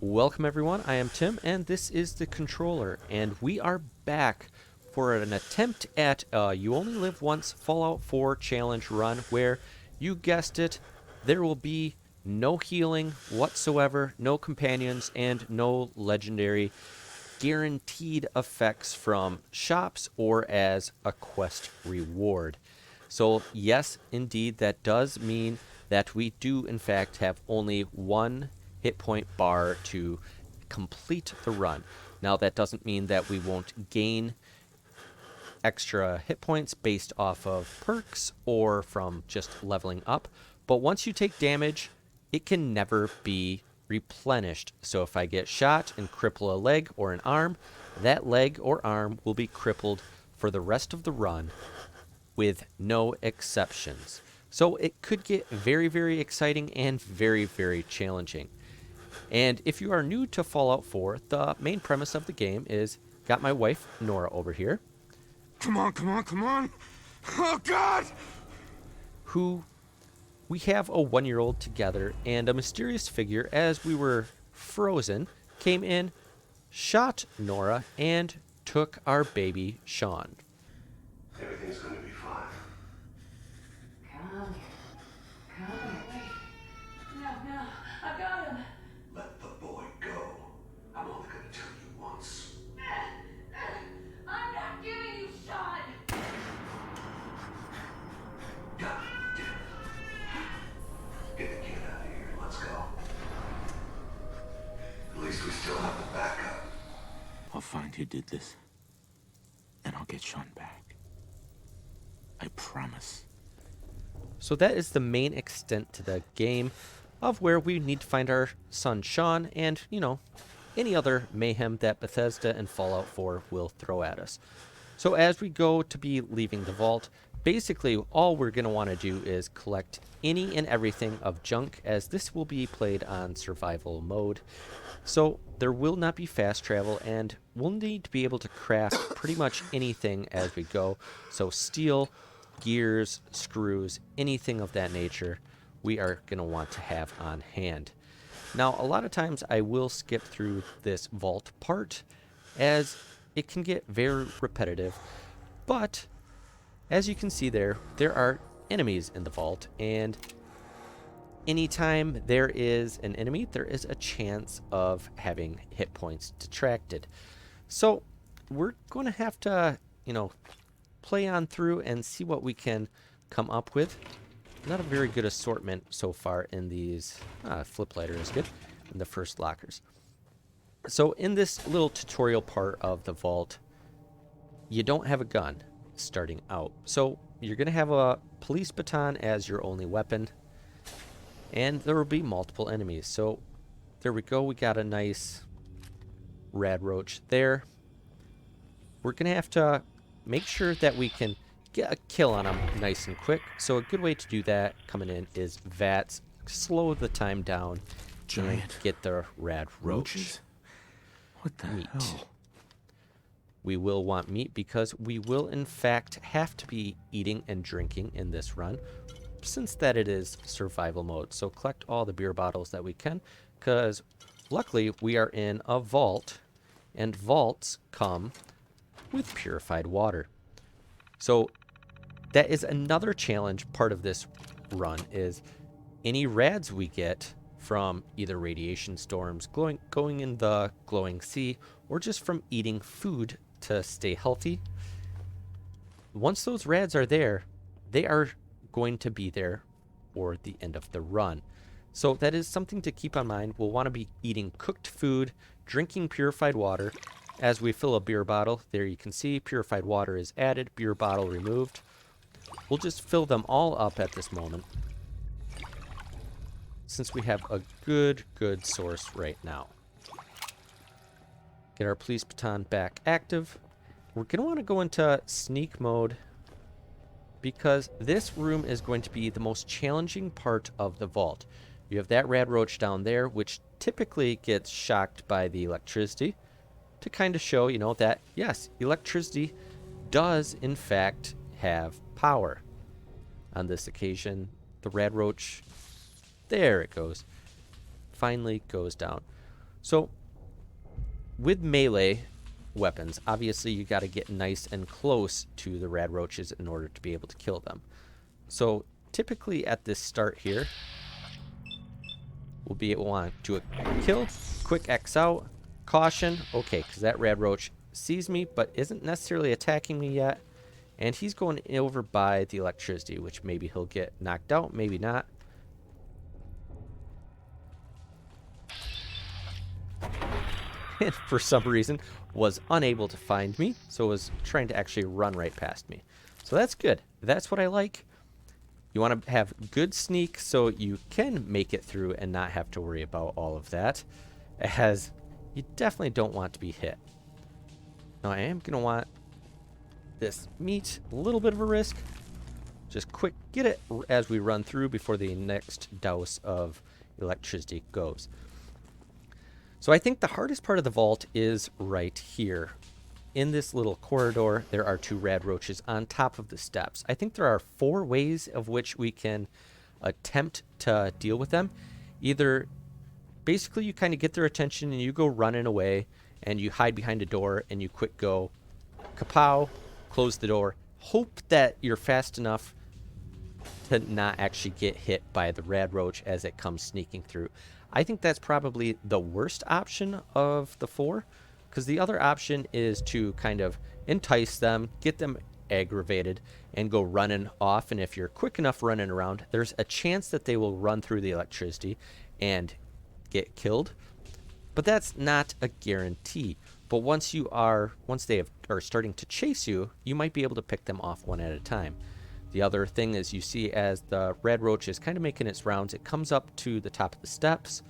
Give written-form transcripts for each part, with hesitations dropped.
Welcome everyone, I am Tim and this is the controller, and we are back for an attempt at You Only Live Once Fallout 4 challenge run where, you guessed it, there will be no healing whatsoever, no companions, and no legendary guaranteed effects from shops or as a quest reward. So yes, indeed, that does mean that we do in fact have only one hit point bar to complete the run. Now that doesn't mean that we won't gain extra hit points based off of perks or from just leveling up, but once you take damage, it can never be replenished. So if I get shot and cripple a leg or an arm, that leg or arm will be crippled for the rest of the run with no exceptions. So it could get very, very exciting and very, very challenging. And if you are new to Fallout 4, the main premise of the game is, got my wife, Nora, over here. Come on, come on, come on! Oh, God! Who, we have a 1-year-old together, and a mysterious figure, as we were frozen, came in, shot Nora, and took our baby, Sean. Everything's going to be fine. Come. Wait. No, I got him. Let the boy go. I'm only going to tell you once. I'm not giving you Sean. God damn it. Get the kid out of here. Let's go. At least we still have the backup. I'll find who did this, and I'll get Sean back. I promise. So that is the main extent to the game, of where we need to find our son Sean and, you know, any other mayhem that Bethesda and Fallout 4 will throw at us. So as we go to be leaving the vault, basically all we're going to want to do is collect any and everything of junk, as this will be played on survival mode. So there will not be fast travel, and we'll need to be able to craft pretty much anything as we go. So steel, gears, screws, anything of that nature, we are going to want to have on hand. Now, a lot of times I will skip through this vault part, as it can get very repetitive, but as you can see there are enemies in the vault, and anytime there is an enemy, there is a chance of having hit points detracted. So we're going to have to, play on through and see what we can come up with. Not a very good assortment so far in these. Flip lighter is good in the first lockers. So in this little tutorial part of the vault, you don't have a gun starting out. So you're going to have a police baton as your only weapon, and there will be multiple enemies. So there we go. We got a nice rad roach there. We're going to have to make sure that we can get a kill on them nice and quick. So a good way to do that coming in is VATS, slow the time down, and get the rad roach. Roaches? What the Meat. hell? We will want meat because we will in fact have to be eating and drinking in this run, since that it is survival mode. So collect all the beer bottles that we can, because luckily we are in a vault, and vaults come with purified water. So that is another challenge part of this run, is any rads we get from either radiation storms, going in the glowing sea, or just from eating food to stay healthy. Once those rads are there, they are going to be there for the end of the run. So that is something to keep in mind. We'll want to be eating cooked food, drinking purified water. As we fill a beer bottle, there you can see purified water is added, beer bottle removed. We'll just fill them all up at this moment, since we have a good source right now. Get our police baton back active. We're going to want to go into sneak mode, because this room is going to be the most challenging part of the vault. You have that rad roach down there, which typically gets shocked by the electricity, to kind of show, that, yes, electricity does, in fact, have power. On this occasion, the rad roach, there it goes, finally goes down. So with melee weapons, obviously you got to get nice and close to the rad roaches in order to be able to kill them. So typically at this start here, we'll be able to want to do a kill, quick X out, caution, okay, because that rad roach sees me but isn't necessarily attacking me yet. And he's going over by the electricity, which maybe he'll get knocked out, maybe not. And for some reason was unable to find me, so was trying to actually run right past me. So that's good. That's what I like. You want to have good sneak so you can make it through and not have to worry about all of that, as you definitely don't want to be hit. Now I am going to want this meat, a little bit of a risk. Just quick get it as we run through before the next douse of electricity goes. So I think the hardest part of the vault is right here. In this little corridor, there are 2 rad roaches on top of the steps. I think there are 4 ways of which we can attempt to deal with them. Either basically you kind of get their attention and you go running away and you hide behind a door and you quick go kapow, close the door, hope that you're fast enough to not actually get hit by the rad roach as it comes sneaking through. I think that's probably the worst option of the 4, because the other option is to kind of entice them, get them aggravated, and go running off. And if you're quick enough running around, there's a chance that they will run through the electricity and get killed. But that's not a guarantee. But once they are starting to chase you, you might be able to pick them off one at a time. The other thing is you see as the red roach is kind of making its rounds, it comes up to the top of the steps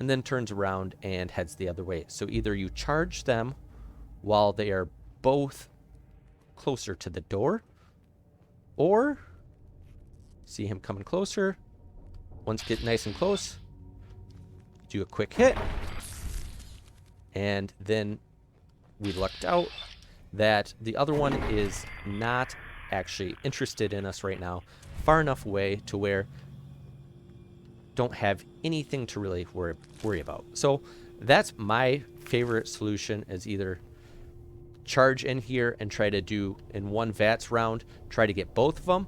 and then turns around and heads the other way. So either you charge them while they are both closer to the door, or see him coming closer. Once get nice and close, do a quick hit, and then we lucked out that the other one is not actually interested in us right now, far enough away to where don't have anything to really worry about. So that's my favorite solution, is either charge in here and try to do in one VATS round, try to get both of them,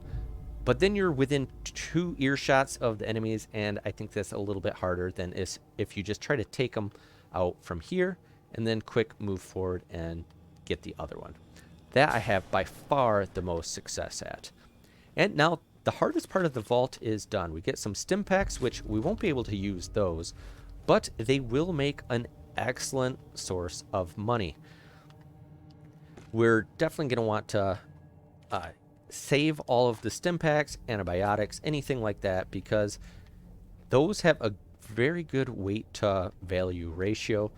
but then you're within 2 earshots of the enemies, and I think that's a little bit harder than if you just try to take them out from here and then quick move forward and get the other one. That I have by far the most success at. And now the hardest part of the vault is done. We get some stim packs, which we won't be able to use those, but they will make an excellent source of money. We're definitely going to want to save all of the stim packs, antibiotics, anything like that, because those have a very good weight to value ratio.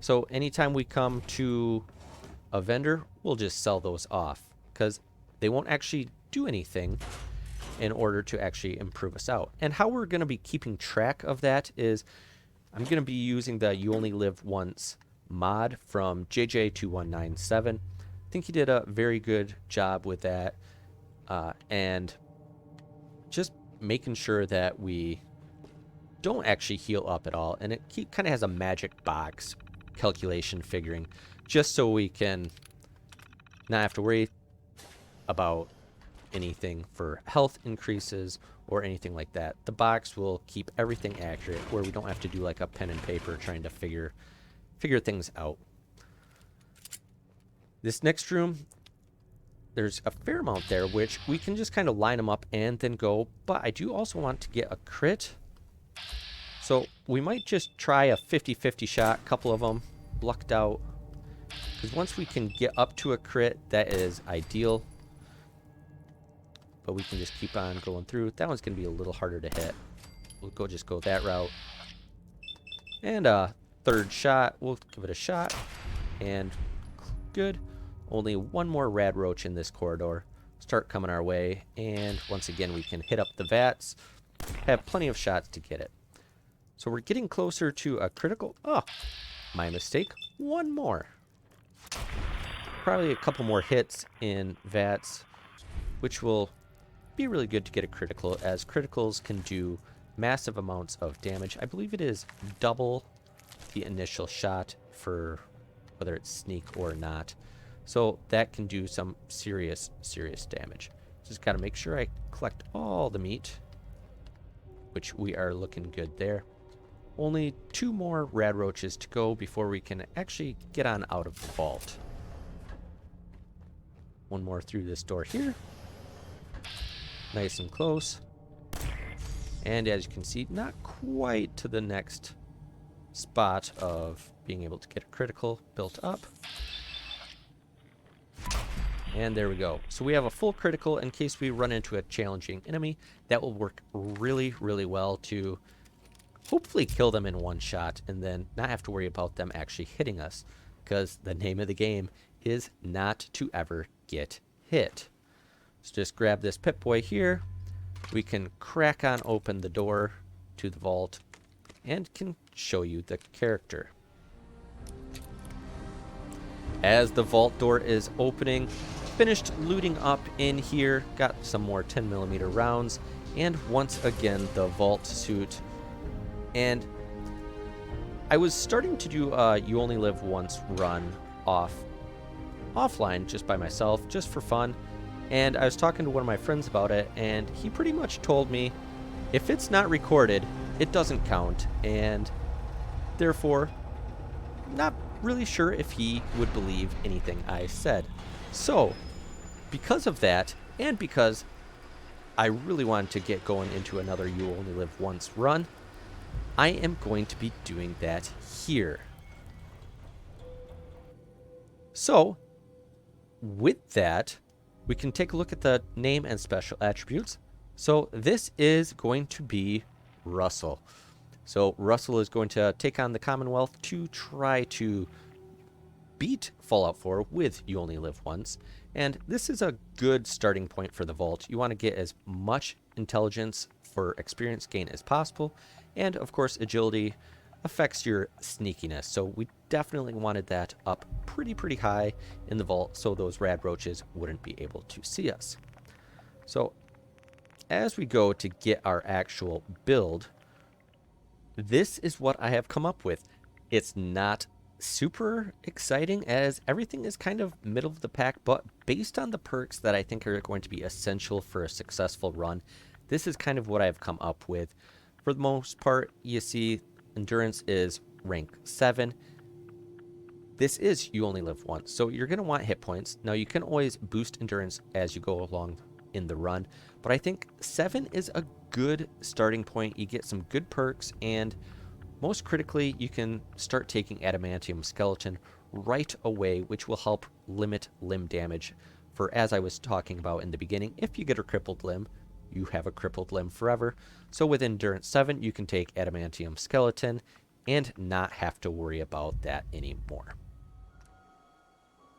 So anytime we come to a vendor, we'll just sell those off, because they won't actually do anything in order to actually improve us out. And how we're going to be keeping track of that is I'm going to be using the You Only Live Once mod from JJ2197. I think he did a very good job with that, and just making sure that we don't actually heal up at all. And it kind of has a magic box calculation figuring, just so we can not have to worry about anything for health increases or anything like that. The box will keep everything accurate, where we don't have to do like a pen and paper trying to figure things out. This next room, there's a fair amount there, which we can just kind of line them up and then go. But I do also want to get a crit. So we might just try a 50-50 shot, couple of them, lucked out. Because once we can get up to a crit, that is ideal. But we can just keep on going through. That one's going to be a little harder to hit. We'll just go that route. And a third shot. We'll give it a shot. And good. Only one more rad roach in this corridor. Start coming our way. And once again, we can hit up the VATS. Have plenty of shots to get it. So we're getting closer to a critical. Oh, my mistake. One more. Probably a couple more hits in VATS, which will be really good to get a critical, as criticals can do massive amounts of damage. I believe it is double the initial shot for whether it's sneak or not. So that can do some serious damage. Just got to make sure I collect all the meat, which we are looking good there. Only 2 more rad roaches to go before we can actually get on out of the vault. One more through this door here. Nice and close. And as you can see, not quite to the next spot of being able to get a critical built up. And there we go. So we have a full critical in case we run into a challenging enemy. That will work really well to hopefully kill them in one shot and then not have to worry about them actually hitting us, because the name of the game is not to ever get hit. So just grab this Pip-Boy here. We can crack on open the door to the vault and can show you the character. As the vault door is opening, finished looting up in here, got some more 10mm rounds, and once again the vault suit. And I was starting to do a You Only Live Once run offline just by myself, just for fun. And I was talking to one of my friends about it, and he pretty much told me if it's not recorded, it doesn't count, and therefore not really sure if he would believe anything I said. So because of that, and because I really wanted to get going into another You Only Live Once run, I am going to be doing that here. So with that, we can take a look at the name and special attributes. So this is going to be Russell. So Russell is going to take on the Commonwealth to try to beat Fallout 4 with You Only Live Once. And this is a good starting point for the vault. You want to get as much intelligence for experience gain as possible. And of course, agility affects your sneakiness. So we definitely wanted that up pretty high in the vault so those rad roaches wouldn't be able to see us. So as we go to get our actual build, this is what I have come up with. It's not super exciting as everything is kind of middle of the pack, but based on the perks that I think are going to be essential for a successful run, this is kind of what I've come up with. For the most part, you see endurance is rank 7. This is You Only Live Once, so you're going to want hit points. Now you can always boost endurance as you go along in the run, but I think 7 is a good starting point. You get some good perks, and most critically, you can start taking adamantium skeleton right away, which will help limit limb damage. For, as I was talking about in the beginning, if you get a crippled limb, you have a crippled limb forever. So with endurance 7, you can take adamantium skeleton and not have to worry about that anymore.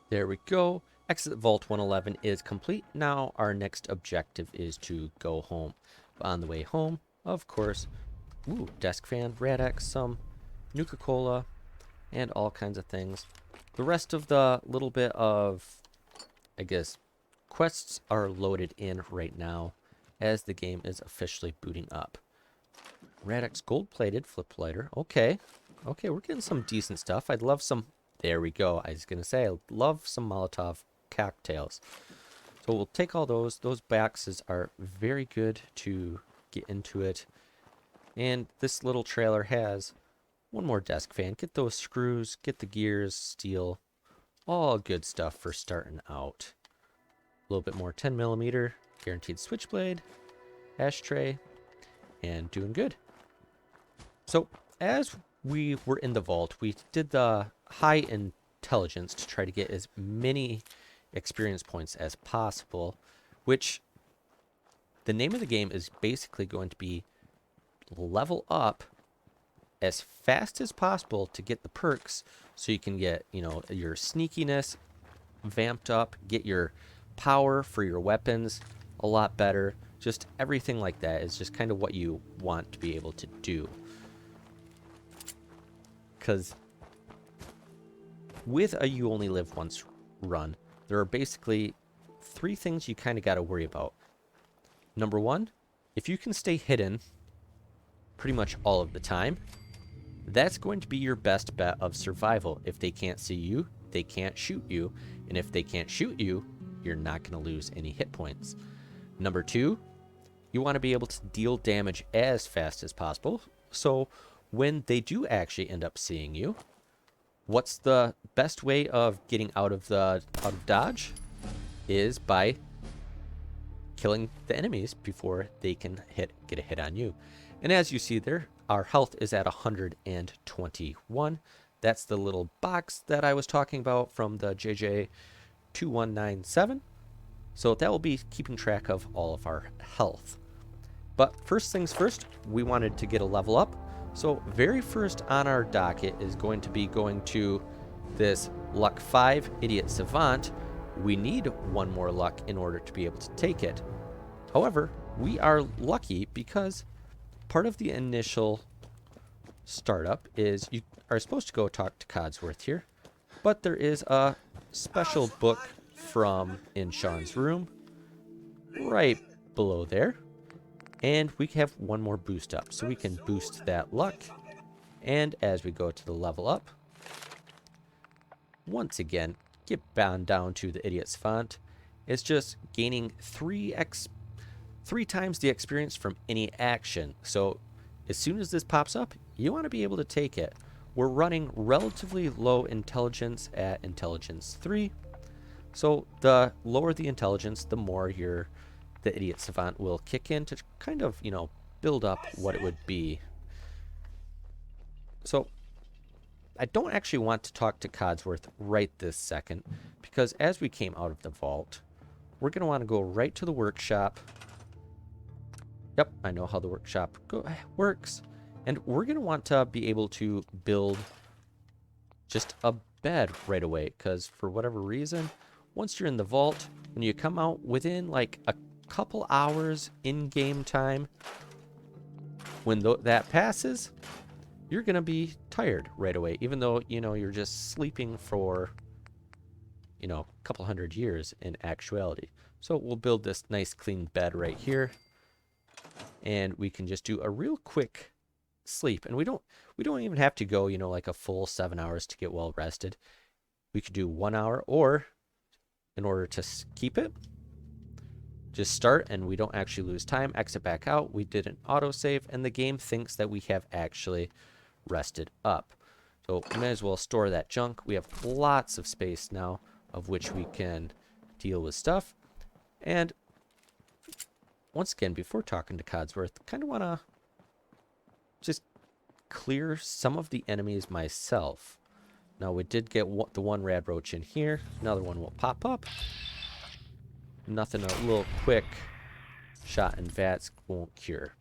There we go. Exit Vault 111 is complete. Now our next objective is to go home. On the way home, of course, desk fan, Rad-X, some Nuka-Cola, and all kinds of things. The rest of the little bit of, I guess, quests are loaded in right now as the game is officially booting up. Rad-X gold-plated flip lighter. Okay, we're getting some decent stuff. I'd love some. There we go. I was gonna say I'd love some Molotov cocktails. So we'll take all those. Those boxes are very good to get into it. And this little trailer has one more desk fan. Get those screws, get the gears, steel, all good stuff for starting out. A little bit more 10mm, guaranteed switchblade, ashtray, and doing good. So as we were in the vault, we did the high intelligence to try to get as many experience points as possible, which the name of the game is basically going to be level up as fast as possible to get the perks so you can get, your sneakiness vamped up, get your power for your weapons a lot better. Just everything like that is just kind of what you want to be able to do. Because with a You Only Live Once run, there are basically 3 things you kind of got to worry about. Number 1, if you can stay hidden pretty much all of the time, That's going to be your best bet of survival. If they can't see you, they can't shoot you. And if they can't shoot you, you're not going to lose any hit points. Number 2, you want to be able to deal damage as fast as possible. So when they do actually end up seeing you, what's the best way of getting out of dodge? Is by killing the enemies before they can get a hit on you. And as you see there, our health is at 121. That's the little box that I was talking about from the JJ2197. So that will be keeping track of all of our health. But first things first, we wanted to get a level up. So very first on our docket is going to be going to this luck 5 idiot savant. We need 1 more luck in order to be able to take it. However, we are lucky because part of the initial startup is you are supposed to go talk to Codsworth here, but there is a special book from in Sean's room right below there, and we have 1 more boost up, so we can boost that luck. And as we go to the level up, once again, get bound down to the idiot's font. It's just gaining 3 times the experience from any action. So as soon as this pops up, you want to be able to take it. We're running relatively low intelligence at intelligence 3. So the lower the intelligence, the more the idiot savant will kick in to kind of, build up what it would be. So I don't actually want to talk to Codsworth right this second, because as we came out of the vault, we're going to want to go right to the workshop. Yep, I know how the workshop works. And we're going to want to be able to build just a bed right away, because for whatever reason, once you're in the vault, when you come out within like a couple hours in-game time, when that passes, you're going to be tired right away, even though, you're just sleeping for, a couple hundred years in actuality. So we'll build this nice clean bed right here, and we can just do a real quick sleep. And we don't even have to go, like a full 7 hours to get well rested. We could do 1 hour, or in order to keep it, just start and we don't actually lose time, exit back out. We did an autosave, and the game thinks that we have actually rested up. So we may as well store that junk. We have lots of space now of which we can deal with stuff. And once again, before talking to Codsworth, kind of want to just clear some of the enemies myself. Now, we did get the 1 rad roach in here. Another one will pop up. Nothing a little quick shot and VATS won't cure.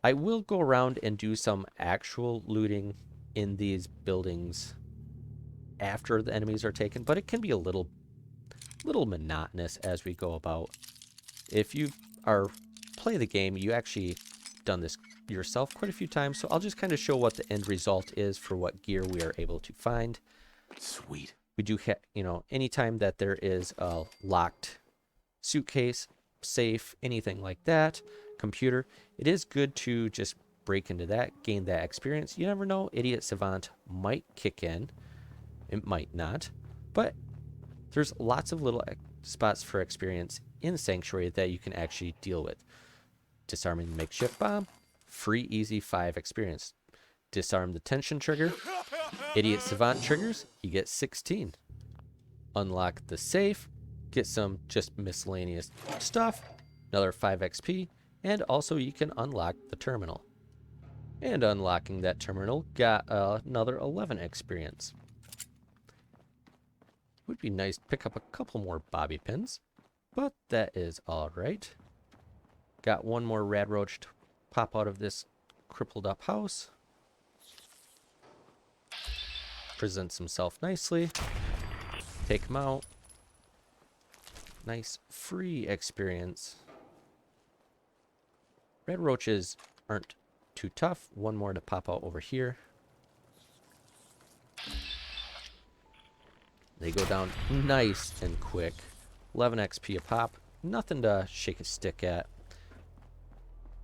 I will go around and do some actual looting in these buildings after the enemies are taken, but it can be a little monotonous as we go about. If you play the game, you actually done this yourself quite a few times, so I'll just kind of show what the end result is for what gear we are able to find. Sweet. We do anytime that there is a locked suitcase, safe, anything like that, computer, it is good to just break into that, gain that experience. You never know, idiot savant might kick in, it might not, but there's lots of little spots for experience in Sanctuary that you can actually deal with. Disarming the makeshift bomb, free easy 5 experience. Disarm the tension trigger, idiot savant triggers, you get 16. Unlock the safe, get some just miscellaneous stuff, another 5 XP, and also you can unlock the terminal. And unlocking that terminal got another 11 experience. Would be nice to pick up a couple more bobby pins, but that is alright. Got 1 more rad roach to pop out of this crippled up house. Presents himself nicely. Take him out. Nice free experience. Red roaches aren't too tough. 1 more to pop out over here. They go down nice and quick. 11 XP a pop. Nothing to shake a stick at.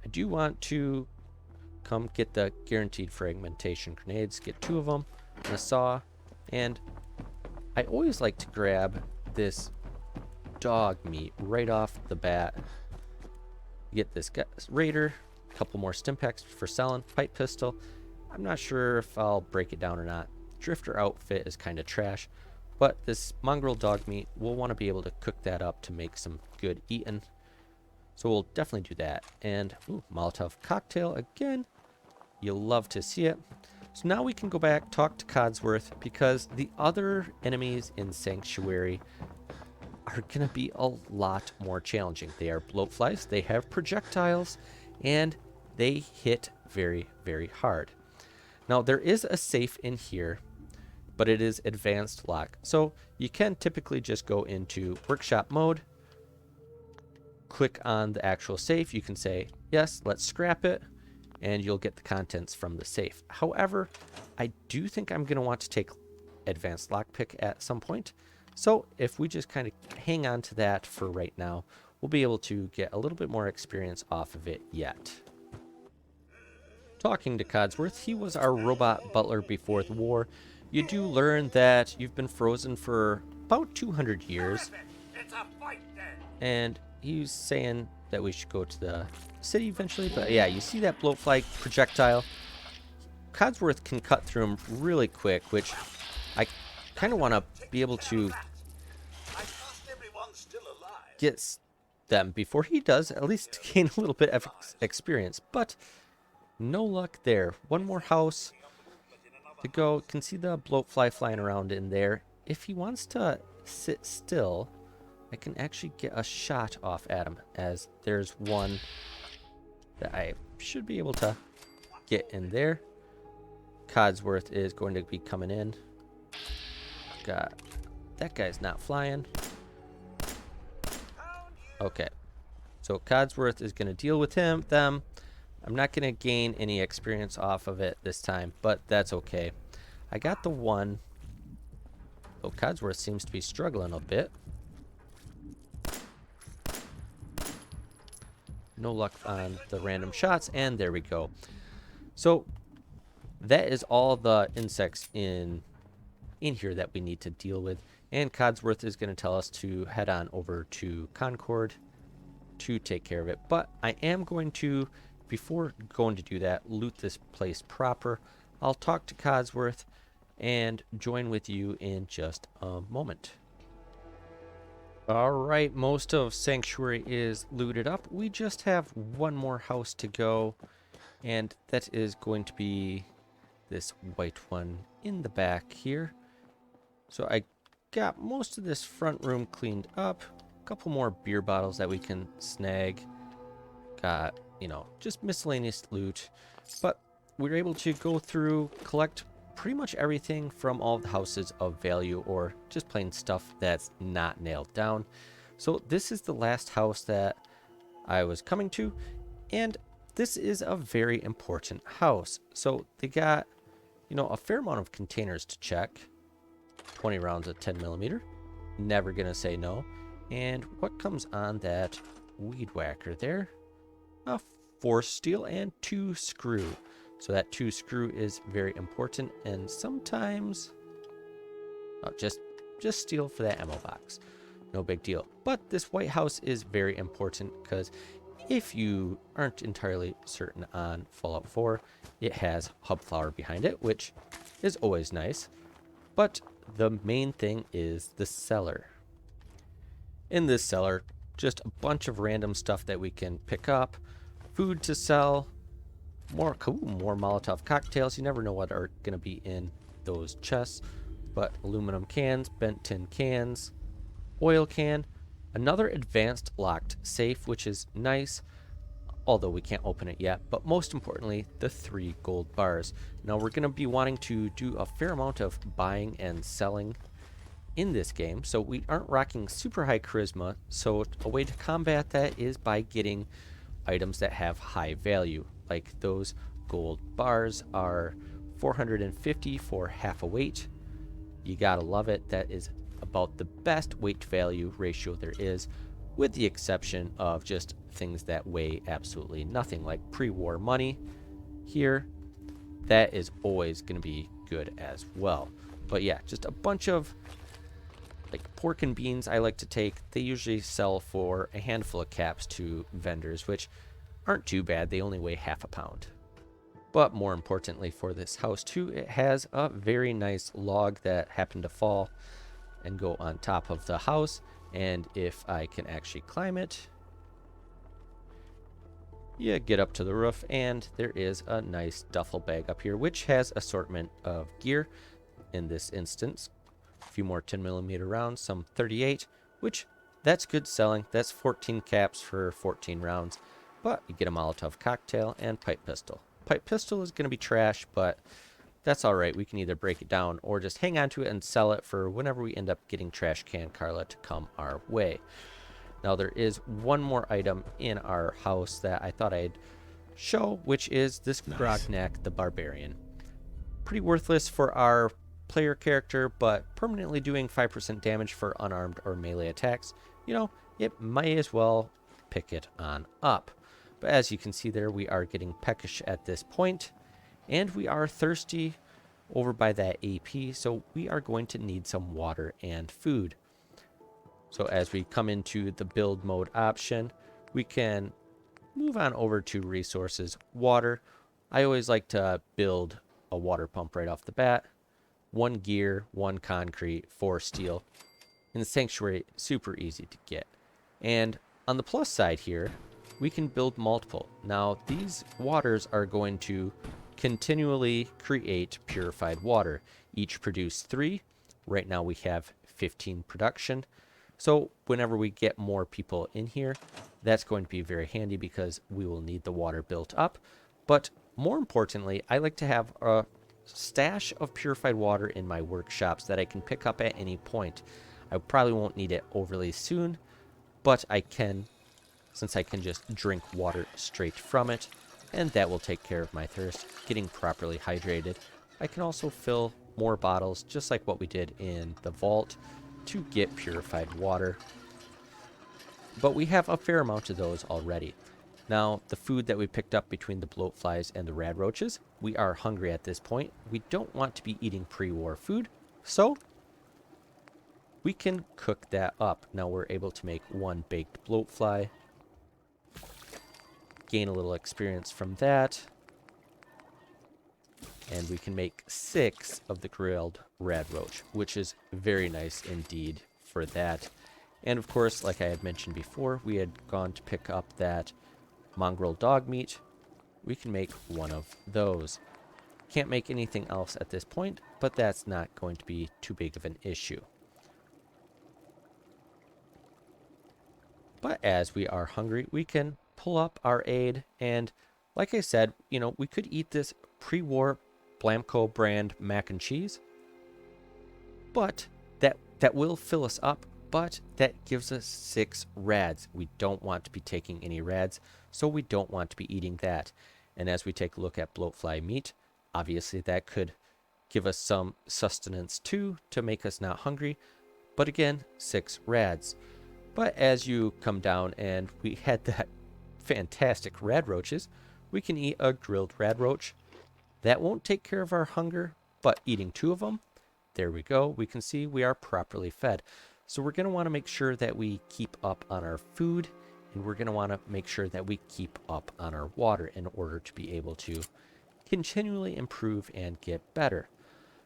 I do want to come get the guaranteed fragmentation grenades. Get 2 of them, and a saw, and I always like to grab this dog meat right off the bat. Get this raider, a couple more stim packs for selling, pipe pistol. I'm not sure if I'll break it down or not. Drifter outfit is kind of trash, but this mongrel dog meat, we'll want to be able to cook that up to make some good eating. So we'll definitely do that. And ooh, Molotov cocktail again. You'll love to see it. So now we can go back, talk to Codsworth, because the other enemies in Sanctuary are going to be a lot more challenging. They are bloatflies, they have projectiles, and they hit very, very hard. Now, there is a safe in here, but it is advanced lock. So you can typically just go into workshop mode, click on the actual safe. You can say, yes, let's scrap it, and you'll get the contents from the safe. However, I do think I'm going to want to take advanced lockpick at some point. So if we just kind of hang on to that for right now, we'll be able to get a little bit more experience off of it yet. Talking to Codsworth, he was our robot butler before the war. You do learn that you've been frozen for about 200 years. And he's saying that we should go to the city eventually. But yeah, you see that bloatfly projectile. Codsworth can cut through him really quick, which I kind of want to be able to get them before he does, at least to gain a little bit of experience. But no luck there. One more house to go. Can see the bloatfly flying around in there. If he wants to sit still, I can actually get a shot off at him, as there's one that I should be able to get in there. Codsworth is going to be coming in. Got that guy's not flying. Okay, so Codsworth is going to deal with them. I'm not going to gain any experience off of it this time, but that's okay. I got the one. Oh, Codsworth seems to be struggling a bit. No luck on the random shots, and there we go. So that is all the insects in here that we need to deal with, and Codsworth is going to tell us to head on over to Concord to take care of it. But I am going to, before going to do that, loot this place proper. I'll talk to Codsworth and join with you in just a moment. All right, most of Sanctuary is looted up. We just have one more house to go, and that is going to be this white one in the back here. So I got most of this front room cleaned up. A couple more beer bottles that we can snag. Got, you know, just miscellaneous loot. But we were able to go through, collect pretty much everything from all the houses of value, or just plain stuff that's not nailed down. So this is the last house that I was coming to, and this is a very important house. So they got, you know, a fair amount of containers to check. 20 rounds of 10mm, never gonna say no. And what comes on that weed whacker there? A 4 steel and 2 screw. So that 2 screw is very important, and sometimes just steal for that ammo box. No big deal. But this White House is very important, because if you aren't entirely certain on Fallout 4, it has hub flower behind it, which is always nice. But the main thing is the cellar. In this cellar, just a bunch of random stuff that we can pick up, food to sell, more Molotov cocktails. You never know what are going to be in those chests, but aluminum cans, bent tin cans, oil can, another advanced locked safe, which is nice, although we can't open it yet. But most importantly, the 3 gold bars. Now we're going to be wanting to do a fair amount of buying and selling in this game, so we aren't rocking super high charisma. So a way to combat that is by getting items that have high value, like those gold bars are 450 for half a weight. You gotta love it. That is about the best weight value ratio there is, with the exception of just things that weigh absolutely nothing, like pre-war money. here, that is always going to be good as well. But yeah, just a bunch of like pork and beans I like to take. They usually sell for a handful of caps to vendors, which aren't too bad. They only weigh half a pound. But more importantly for this house too, it has a very nice log that happened to fall and go on top of the house. And if I can actually climb it, yeah, get up to the roof, and there is a nice duffel bag up here, which has assortment of gear. In this instance, a few more 10mm rounds, some 38, which that's good selling. That's 14 caps for 14 rounds, but you get a Molotov cocktail and pipe pistol. Pipe pistol is going to be trash, but that's all right. We can either break it down or just hang on to it and sell it for whenever we end up getting trash can Carla to come our way. Now there is one more item in our house that I thought I'd show, which is this Grognak the Barbarian. Pretty worthless for our player character, but permanently doing 5% damage for unarmed or melee attacks. You know, it might as well pick it on up. But as you can see there, we are getting peckish at this point, and we are thirsty over by that AP, so we are going to need some water and food. So as we come into the build mode option, we can move on over to resources, water. I always like to build a water pump right off the bat. 1 gear, 1 concrete, 4 steel. In the sanctuary, super easy to get. And on the plus side here, we can build multiple. Now these waters are going to continually create purified water. Each produce 3. Right now we have 15 production. So whenever we get more people in here, that's going to be very handy because we will need the water built up. But more importantly, I like to have a stash of purified water in my workshops that I can pick up at any point. I probably won't need it overly soon, but I can, since I can just drink water straight from it, and that will take care of my thirst, getting properly hydrated. I can also fill more bottles, just like what we did in the vault, to get purified water. But we have a fair amount of those already. Now, the food that we picked up between the bloatflies and the rad roaches, we are hungry at this point. We don't want to be eating pre-war food, so we can cook that up. Now we're able to make 1 baked bloatfly, gain a little experience from that, and we can make 6 of the grilled rad roach, which is very nice indeed for that. And of course, like I had mentioned before, we had gone to pick up that mongrel dog meat. We can make 1 of those. Can't make anything else at this point, but that's not going to be too big of an issue. But as we are hungry, we can pull up our aid, and like I said, you know, we could eat this pre-war Blamco brand mac and cheese, but that will fill us up, but that gives us 6 rads. We don't want to be taking any rads, so we don't want to be eating that. And as we take a look at bloatfly meat, obviously that could give us some sustenance too, to make us not hungry, but again, 6 rads. But as you come down and we had that fantastic rad roaches, we can eat a grilled rad roach. That won't take care of our hunger, but eating 2 of them, there we go. We can see we are properly fed. So we're going to want to make sure that we keep up on our food, and we're going to want to make sure that we keep up on our water in order to be able to continually improve and get better.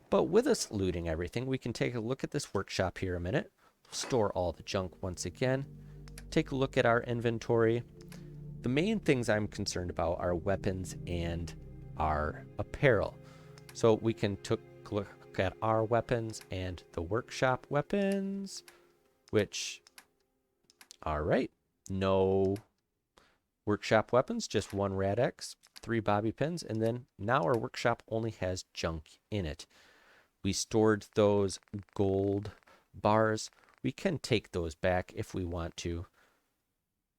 But with us looting everything, we can take a look at this workshop here a minute, store all the junk once again, take a look at our inventory. The main things I'm concerned about are weapons and our apparel. So we can take a look at our weapons and the workshop weapons, which, all right, no workshop weapons, just 1 Rad-X, 3 bobby pins, and then now our workshop only has junk in it. We stored those gold bars. We can take those back if we want to,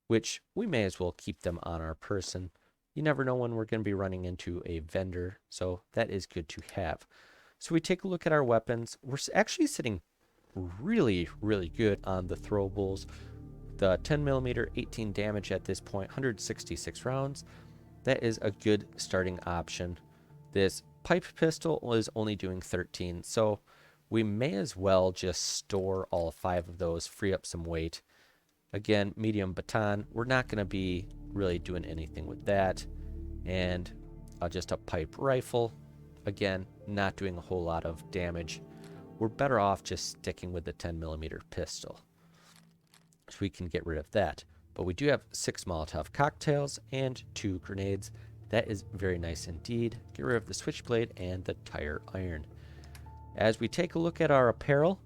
which we may as well keep them on our person. You never know when we're going to be running into a vendor, so that is good to have. So we take a look at our weapons. We're actually sitting really, really good on the throwables. The 10mm, 18 damage at this point, 166 rounds. that is a good starting option. This pipe pistol is only doing 13, so we may as well just store all 5 of those, free up some weight. Again, medium baton, we're not going to be really doing anything with that. And just a pipe rifle, again, not doing a whole lot of damage. We're better off just sticking with the 10mm pistol, so we can get rid of that. But we do have 6 Molotov cocktails and 2 grenades. That is very nice indeed. Get rid of the switchblade and the tire iron. As we take a look at our apparel,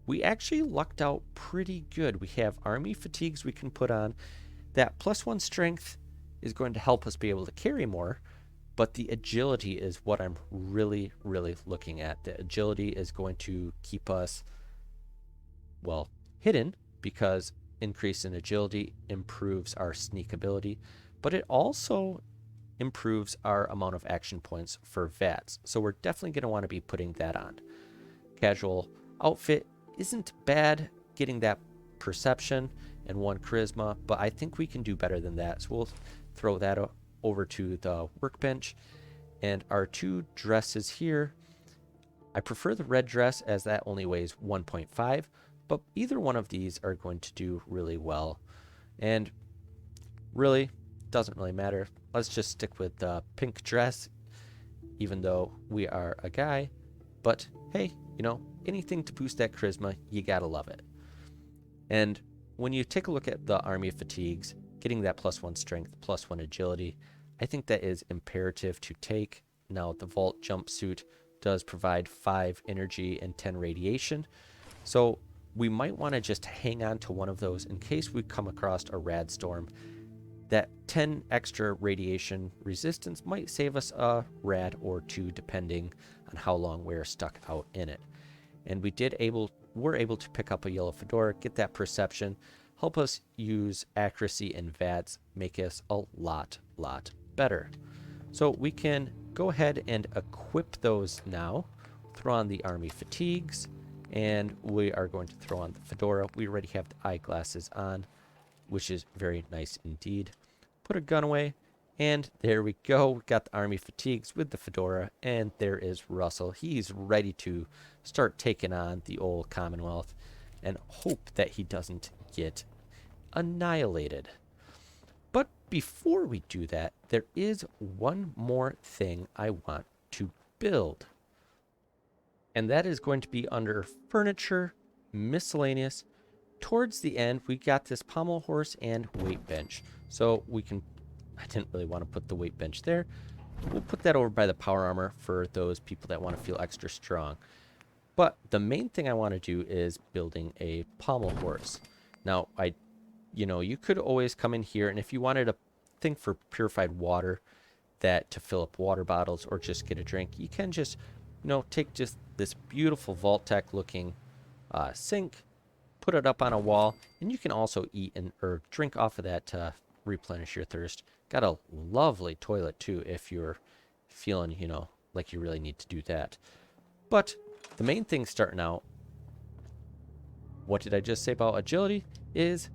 we actually lucked out pretty good. We have army fatigues we can put on. That +1 strength is going to help us be able to carry more, but the agility is what I'm really, really looking at. The agility is going to keep us, well, hidden, because increase in agility improves our sneak ability, but it also improves our amount of action points for VATS. So we're definitely going to want to be putting that on. Casual outfit isn't bad, getting that perception and 1 charisma, but I think we can do better than that. So we'll throw that over to the workbench. And our 2 dresses here, I prefer the red dress as that only weighs 1.5, but either one of these are going to do really well. And really, doesn't really matter. Let's just stick with the pink dress, even though we are a guy. But hey, you know, anything to boost that charisma, you gotta love it. And when you take a look at the army fatigues, getting that +1 strength, +1 agility, I think that is imperative to take. Now, the vault jumpsuit does provide 5 energy and 10 radiation, so we might want to just hang on to one of those in case we come across a rad storm. That 10 extra radiation resistance might save us a rad or 2 depending on how long we're stuck out in it. And we're able to pick up a yellow fedora, get that perception, help us use accuracy and VATS, make us a lot better. So we can go ahead and equip those now. Throw on the army fatigues, and we are going to throw on the fedora. We already have the eyeglasses on, which is very nice indeed. Put a gun away, and there we go. We got the army fatigues with the fedora, and there is Russell. He's ready to start taking on the old Commonwealth, and hope that he doesn't get annihilated. But before we do that, there is one more thing I want to build. And that is going to be under furniture, miscellaneous. Towards the end, we got this pommel horse and weight bench. So we can, I didn't really want to put the weight bench there. We'll put that over by the power armor for those people that want to feel extra strong. But the main thing I want to do is building a pommel horse. Now, you could always come in here, and if you wanted a thing for purified water, that to fill up water bottles or just get a drink, you can just, take just this beautiful Vault-Tec looking sink, put it up on a wall, and you can also eat or drink off of that to replenish your thirst. Got a lovely toilet too if you're feeling, like you really need to do that. But the main thing starting out, what did I just say about agility? Is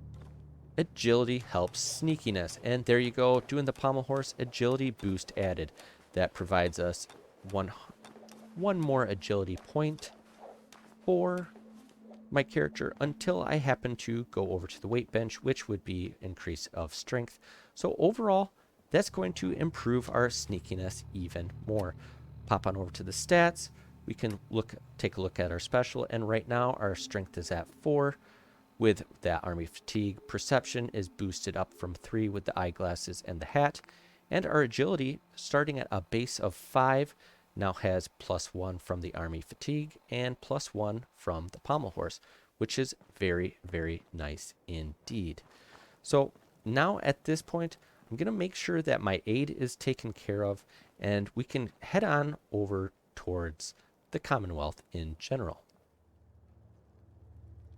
agility helps sneakiness. And there you go, doing the pommel horse, agility boost added. That provides us one more agility point for my character until I happen to go over to the weight bench, which would be increase of strength. So overall, that's going to improve our sneakiness even more. Pop on over to the stats. We can take a look at our special, and right now our strength is at 4 with that army fatigue. Perception is boosted up from 3 with the eyeglasses and the hat, and our agility, starting at a base of 5, now has +1 from the army fatigue and +1 from the pommel horse, which is very, very nice indeed. So now at this point, I'm going to make sure that my aid is taken care of, and we can head on over towards the Commonwealth in general.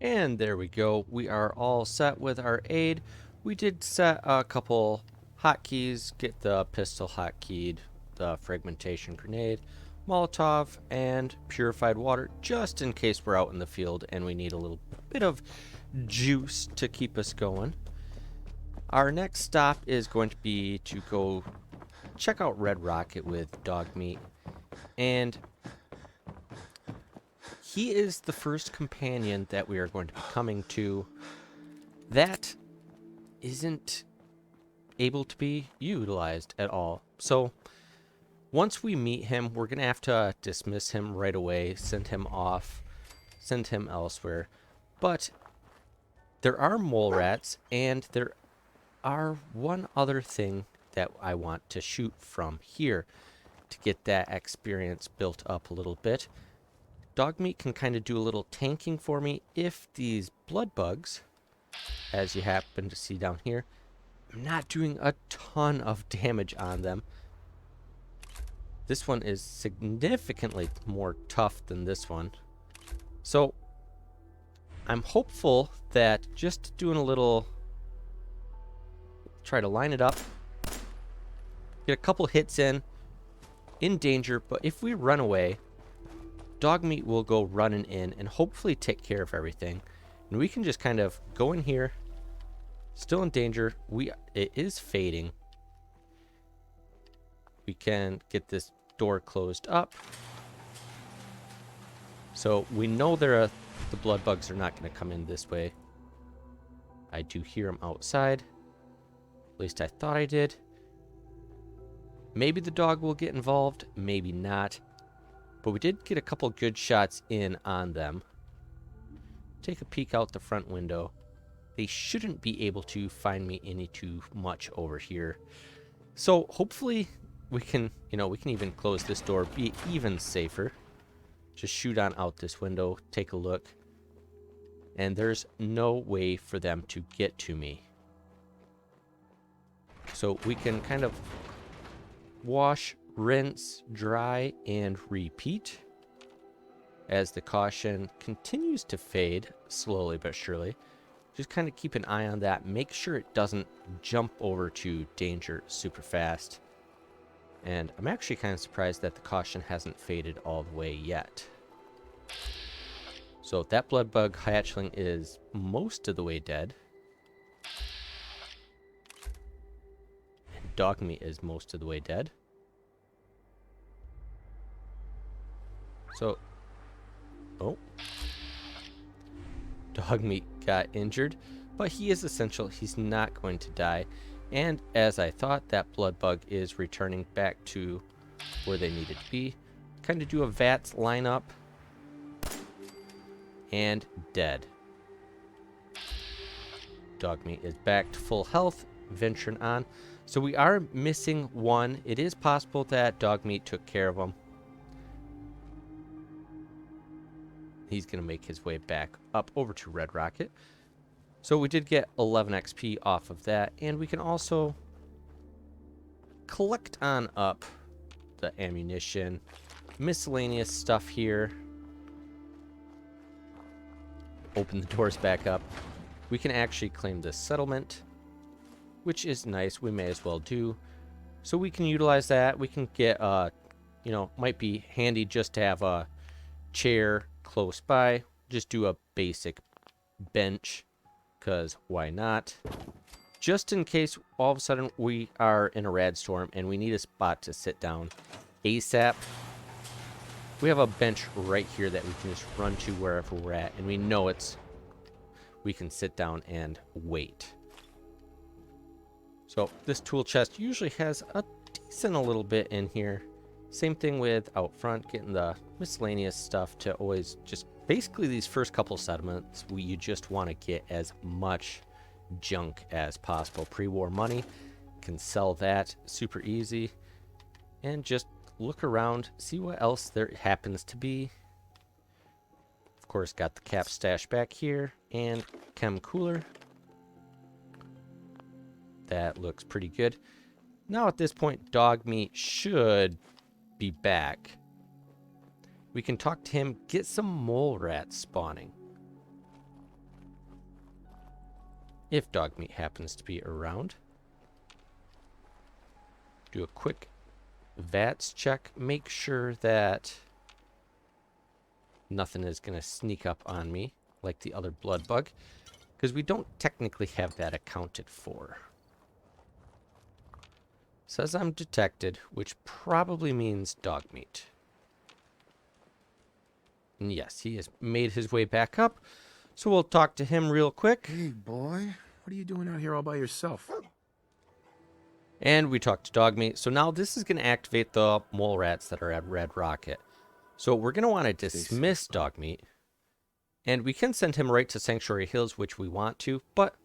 And there we go. We are all set with our aid. We did set a couple hotkeys, get the pistol hotkeyed, the fragmentation grenade, Molotov, and purified water, just in case we're out in the field and we need a little bit of juice to keep us going. Our next stop is going to be to go check out Red Rocket with dog meat. And he is the first companion that we are going to be coming to that isn't able to be utilized at all. So once we meet him, we're going to have to dismiss him right away, send him off, send him elsewhere. But there are mole rats, and there are one other thing that I want to shoot from here to get that experience built up a little bit. Dog meat can kind of do a little tanking for me if these blood bugs, as you happen to see down here, I'm not doing a ton of damage on them. This one is significantly more tough than this one. So I'm hopeful that just doing a little, try to line it up, get a couple hits in danger, but if we run away, dog meat will go running in and hopefully take care of everything. And we can just kind of go in here, still in danger. It is fading. We can get this door closed up. So we know the blood bugs are not going to come in this way. I do hear them outside. At least I thought I did. Maybe the dog will get involved, maybe not. But we did get a couple good shots in on them. Take a peek out the front window. They shouldn't be able to find me any too much over here. So hopefully we can, we can even close this door, be even safer. Just shoot on out this window, take a look. And there's no way for them to get to me. So we can kind of wash, rinse, dry, and repeat as the caution continues to fade slowly but surely. Just kind of keep an eye on that. Make sure it doesn't jump over to danger super fast. And I'm actually kind of surprised that the caution hasn't faded all the way yet. So that blood bug hatchling is most of the way dead. And dog meat is most of the way dead. So, oh. Dog meat got injured, but he is essential. He's not going to die. And as I thought, that blood bug is returning back to where they needed to be. Kind of do a VATS lineup. And dead. Dog meat is back to full health, venturing on. So we are missing one. It is possible that dog meat took care of him. He's going to make his way back up over to Red Rocket. So we did get 11 XP off of that. And we can also collect on up the ammunition, miscellaneous stuff here. Open the doors back up. We can actually claim this settlement, which is nice. We may as well do. So we can utilize that. We can get, might be handy just to have a chair close by. Just do a basic bench, because why not? Just in case all of a sudden we are in a rad storm and we need a spot to sit down ASAP. We have a bench right here that we can just run to wherever we're at, and we know we can sit down and wait. So this tool chest usually has a decent a little bit in here. Same thing with out front, getting the miscellaneous stuff to always just, basically these first couple settlements, you just want to get as much junk as possible. Pre-war money, can sell that super easy, and just look around, see what else there happens to be. Of course, got the cap stash back here, and chem cooler. That looks pretty good. Now at this point, dog meat should be back. We can talk to him, get some mole rats spawning. If dog meat happens to be around. Do a quick VATS check. Make sure that nothing is going to sneak up on me like the other blood bug, because we don't technically have that accounted for. Says I'm detected, which probably means dog meat. And yes, he has made his way back up. So we'll talk to him real quick. Hey, boy. What are you doing out here all by yourself? And we talked to dog meat. So now this is going to activate the mole rats that are at Red Rocket. So we're going to want to dismiss dog meat. And we can send him right to Sanctuary Hills, which we want to. But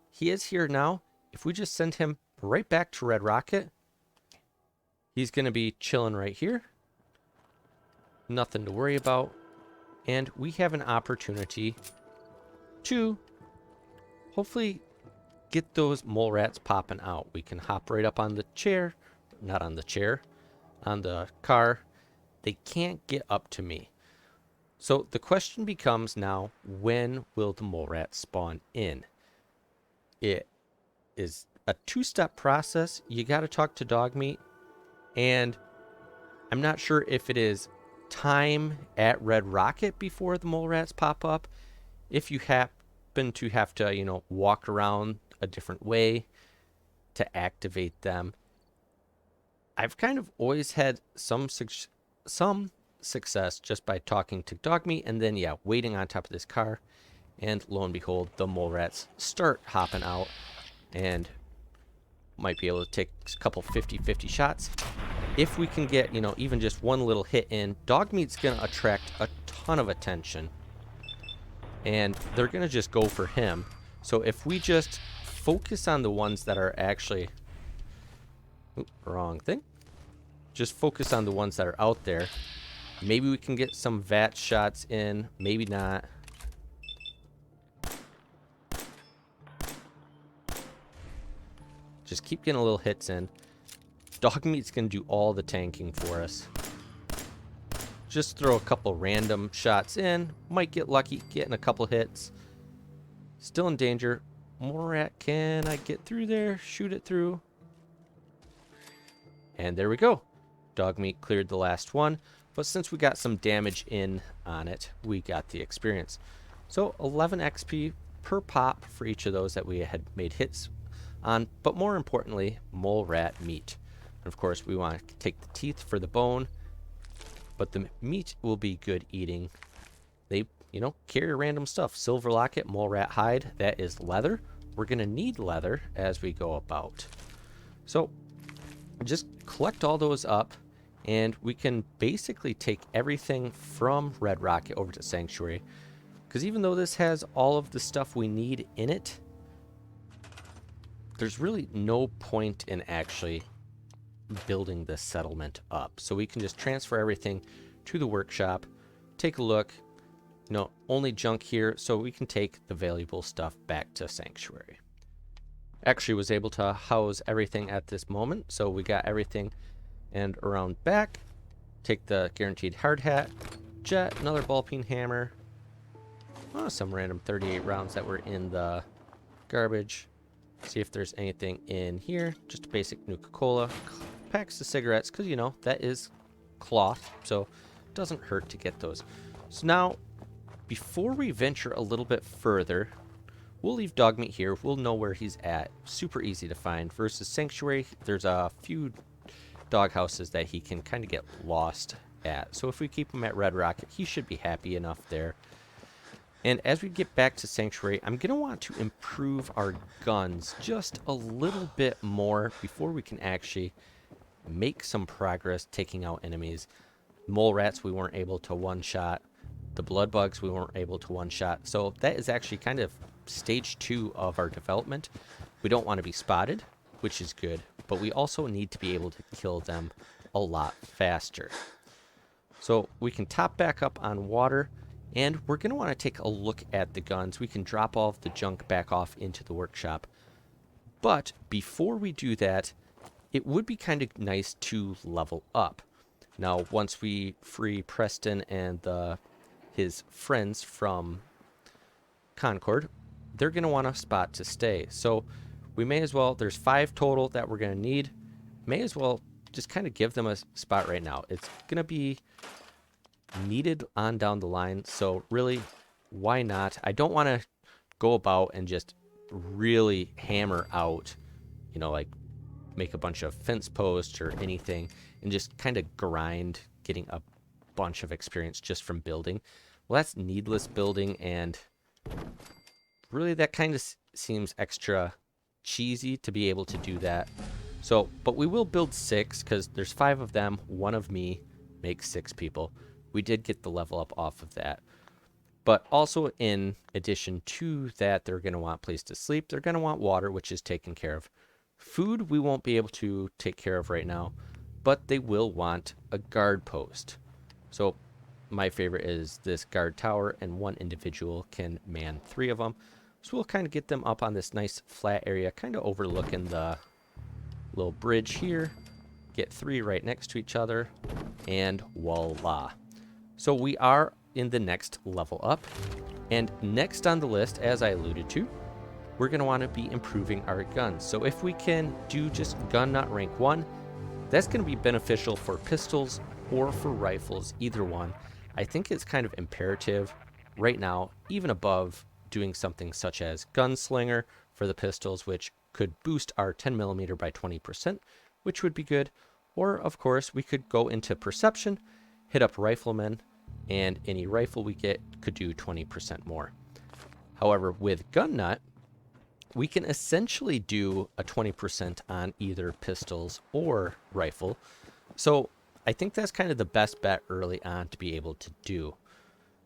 he is here now. If we just send him right back to Red Rocket, he's going to be chilling right here. Nothing to worry about. And we have an opportunity to hopefully get those mole rats popping out. We can hop right up on the chair. Not on the chair. On the car. They can't get up to me. So the question becomes now, when will the mole rats spawn in? It is a two-step process. You got to talk to dog meat. And I'm not sure if it is time at Red Rocket before the mole rats pop up. If you happen to have to, walk around a different way to activate them. I've kind of always had some success just by talking to dog meat and then, waiting on top of this car. And lo and behold, the mole rats start hopping out and might be able to take a couple 50-50 shots. If we can get, even just one little hit in, dog meat's going to attract a ton of attention. And they're going to just go for him. So if we just focus on the ones that are actually... Oop, wrong thing. Just focus on the ones that are out there. Maybe we can get some VAT shots in. Maybe not. Just keep getting little hits in. Dog meat's going to do all the tanking for us. Just throw a couple random shots in. Might get lucky getting a couple hits. Still in danger. More rat, can I get through there? Shoot it through. And there we go. Dog meat cleared the last one. But since we got some damage in on it, we got the experience. So 11 XP per pop for each of those that we had made hits on. But more importantly, mole rat meat. And of course, we want to take the teeth for the bone. But the meat will be good eating. They, carry random stuff. Silver locket, mole rat hide, that is leather. We're going to need leather as we go about. So just collect all those up. And we can basically take everything from Red Rocket over to Sanctuary. Because even though this has all of the stuff we need in it, there's really no point in actually building this settlement up. So we can just transfer everything to the workshop, take a look, only junk here, so we can take the valuable stuff back to Sanctuary. Actually was able to house everything at this moment, so we got everything. And around back, take the guaranteed hard hat, jet, another ball peen hammer, some random 38 rounds that were in the garbage. See if there's anything in here. Just a basic Nuka-Cola. Packs of cigarettes, because, that is cloth, so it doesn't hurt to get those. So now, before we venture a little bit further, we'll leave dog meat here. We'll know where he's at. Super easy to find. Versus Sanctuary, there's a few dog houses that he can kind of get lost at. So if we keep him at Red Rocket, he should be happy enough there. And as we get back to Sanctuary, I'm going to want to improve our guns just a little bit more before we can actually make some progress taking out enemies. Mole rats we weren't able to one-shot. The blood bugs we weren't able to one-shot. So that is actually kind of stage 2 of our development. We don't want to be spotted, which is good, but we also need to be able to kill them a lot faster. So we can top back up on water, and we're going to want to take a look at the guns. We can drop all of the junk back off into the workshop. But before we do that, it would be kind of nice to level up. Now, once we free Preston and his friends from Concord, they're going to want a spot to stay. So we may as well, there's 5 total that we're going to need. May as well just kind of give them a spot right now. It's going to be needed on down the line. So really, why not? I don't want to go about and just really hammer out, like make a bunch of fence posts or anything and just kind of grind getting a bunch of experience just from building. Well, that's needless building, and really that kind of seems extra cheesy to be able to do that. So, but we will build 6 because there's 5 of them, 1 of me makes 6 people. We did get the level up off of that. But also in addition to that, they're going to want a place to sleep. They're going to want water, which is taken care of. Food we won't be able to take care of right now, but they will want a guard post. So my favorite is this guard tower, and 1 individual can man 3 of them. So we'll kind of get them up on this nice flat area, kind of overlooking the little bridge here. Get 3 right next to each other, and voila. So we are in the next level up, and next on the list, as I alluded to, we're going to want to be improving our guns. So if we can do just gun nut rank 1, that's going to be beneficial for pistols or for rifles, either one. I think it's kind of imperative right now, even above doing something such as gunslinger for the pistols, which could boost our 10mm by 20%, which would be good. Or of course we could go into perception, hit up riflemen, and any rifle we get could do 20% more. However, with gun nut, we can essentially do a 20% on either pistols or rifle. So I think that's kind of the best bet early on to be able to do.